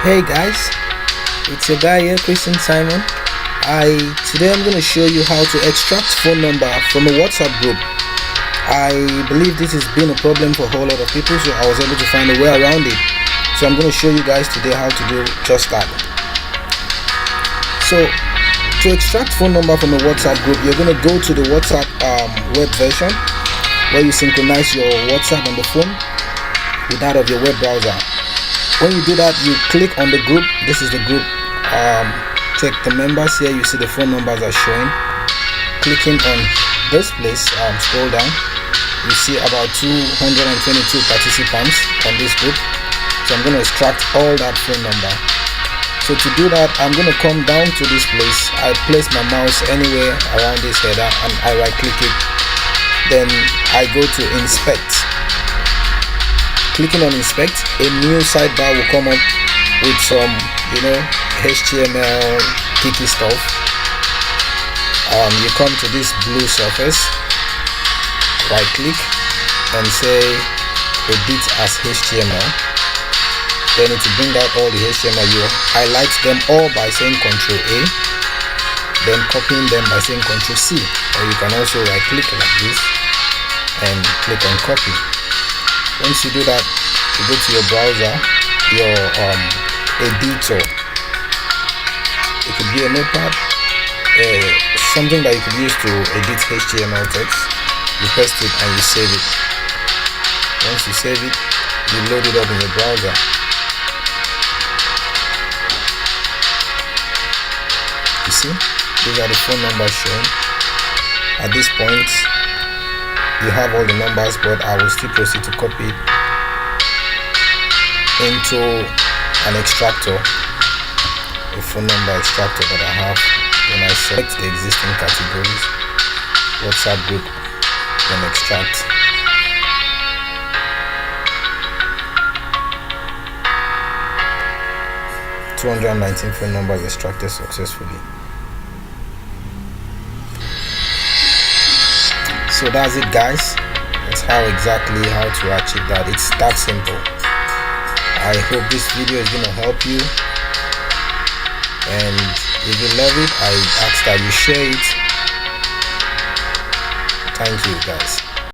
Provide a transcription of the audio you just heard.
Hey guys, it's your guy here, Christian Simon. Today I'm going to show you how to extract phone number from a WhatsApp group. I believe this has been a problem for a whole lot of people, so I was able to find a way around it. So I'm going to show you guys today how to do just that. So to extract phone number from a WhatsApp group, you're going to go to the WhatsApp web version where you synchronize your WhatsApp on the phone with that of your web browser. When you do that, you click on the group. This is the group. Check the members here. You see the phone numbers are showing. Clicking on this place, scroll down. You see about 222 participants on this group. So I'm going to extract all that phone number. So to do that, I'm going to come down to this place. I place my mouse anywhere around this header and I right click it. Then I go to inspect. Clicking on inspect, a new sidebar will come up with some HTML geeky stuff. You come to this blue surface, right click and say edit as HTML. Then it will bring out all the HTML. You highlight them all by saying Ctrl A, then copying them by saying Ctrl C, or you can also right click like this and click on copy. Once you do that, you go to your browser, your editor. It could be a Notepad, something that you could use to edit HTML text. You paste it and you save it. Once you save it, you load it up in your browser. You see, these are the phone numbers shown. At this point, you have all the numbers, but I will still proceed to copy it into an extractor, a phone number extractor that I have. Then I select the existing categories, WhatsApp group, then extract. $219 phone numbers extracted successfully. So that's it, guys. That's how to achieve that. It's that simple. I hope this video is going to help you, and if you love it, I ask that you share it. Thank you, guys.